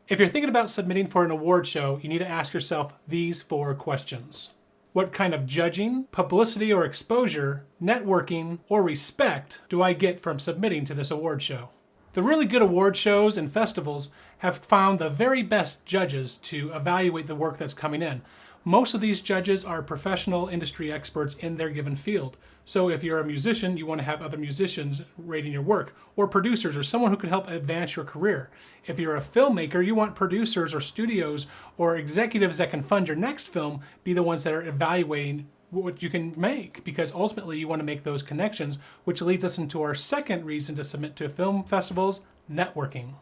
If you're thinking about submitting for an award show, you need to ask yourself these 4 questions. What kind of judging, publicity or exposure, networking, or respect do I get from submitting to this award show? The really good award shows and festivals have found the very best judges to evaluate the work that's coming in. Most of these judges are professional industry experts in their given field. So if you're a musician, you want to have other musicians rating your work, or producers, or someone who can help advance your career. If you're a filmmaker, you want producers or studios or executives that can fund your next film be the ones that are evaluating what you can make, because ultimately you want to make those connections, which leads us into our second reason to submit to film festivals: networking.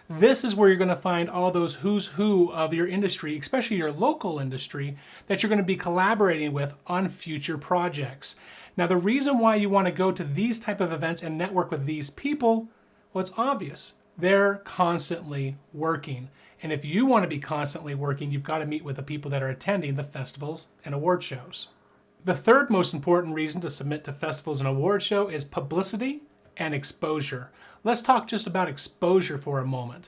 This is where you're going to find all those who's who of your industry, especially your local industry, that you're going to be collaborating with on future projects. Now, the reason why you want to go to these type of events and network with these people, well, it's obvious. They're constantly working. And if you want to be constantly working, you've got to meet with the people that are attending the festivals and award shows. The third most important reason to submit to festivals and award show is publicity and exposure. Let's talk just about exposure for a moment.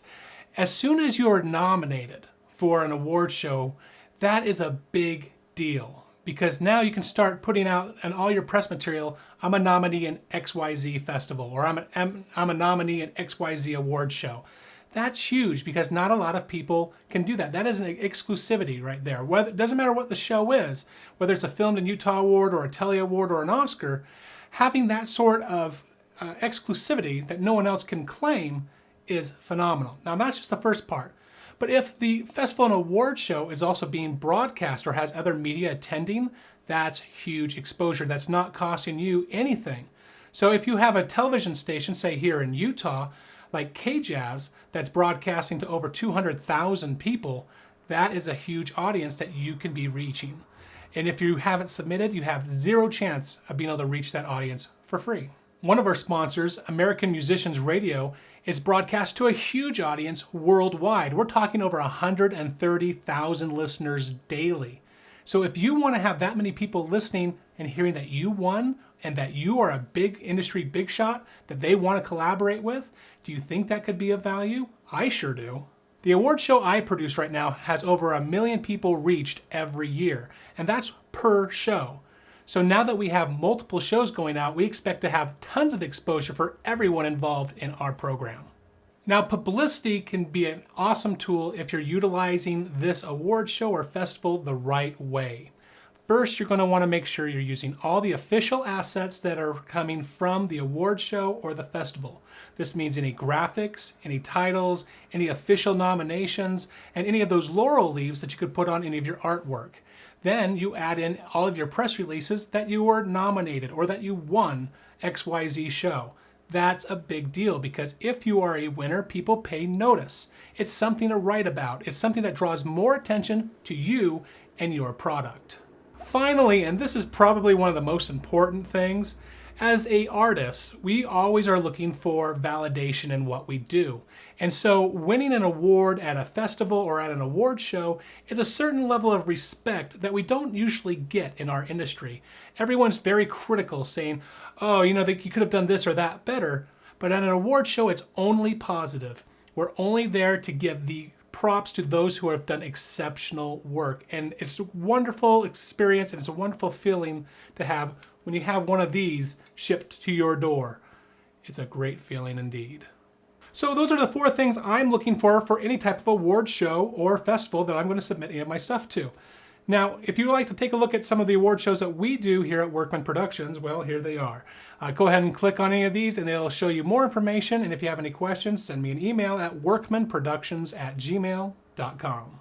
As soon as you are nominated for an award show, that is a big deal, because now you can start putting out in all your press material, I'm a nominee in XYZ festival, or I'm a nominee in XYZ award show. That's huge, because not a lot of people can do that. That is an exclusivity right there. It doesn't matter what the show is, whether it's a Filmed in Utah award or a Telly award or an Oscar, having that sort of exclusivity that no one else can claim is phenomenal. Now, that's just the first part. But if the festival and award show is also being broadcast or has other media attending, that's huge exposure. That's not costing you anything. So if you have a television station, say here in Utah, like KJazz, that's broadcasting to over 200,000 people, that is a huge audience that you can be reaching. And if you haven't submitted, you have zero chance of being able to reach that audience for free. One of our sponsors, American Musicians Radio, is broadcast to a huge audience worldwide. We're talking over 130,000 listeners daily. So if you want to have that many people listening and hearing that you won and that you are a big industry big shot that they want to collaborate with, do you think that could be of value? I sure do. The award show I produce right now has over 1 million people reached every year, and that's per show. So now that we have multiple shows going out, we expect to have tons of exposure for everyone involved in our program. Now, publicity can be an awesome tool if you're utilizing this award show or festival the right way. First, you're going to want to make sure you're using all the official assets that are coming from the award show or the festival. This means any graphics, any titles, any official nominations, and any of those laurel leaves that you could put on any of your artwork. Then you add in all of your press releases that you were nominated or that you won XYZ show. That's a big deal, because if you are a winner, people pay notice. It's something to write about. It's something that draws more attention to you and your product. Finally, and this is probably one of the most important things, as an artist, we always are looking for validation in what we do. And so winning an award at a festival or at an award show is a certain level of respect that we don't usually get in our industry. Everyone's very critical, saying, oh, you know, that you could have done this or that better. But at an award show, it's only positive. We're only there to give the props to those who have done exceptional work. And it's a wonderful experience, and it's a wonderful feeling to have when you have one of these shipped to your door. It's a great feeling indeed. So those are the 4 things I'm looking for any type of award show or festival that I'm going to submit any of my stuff to. Now, if you'd like to take a look at some of the award shows that we do here at Workman Productions, well, here they are. Go ahead and click on any of these and they'll show you more information. And if you have any questions, send me an email at workmanproductions@gmail.com.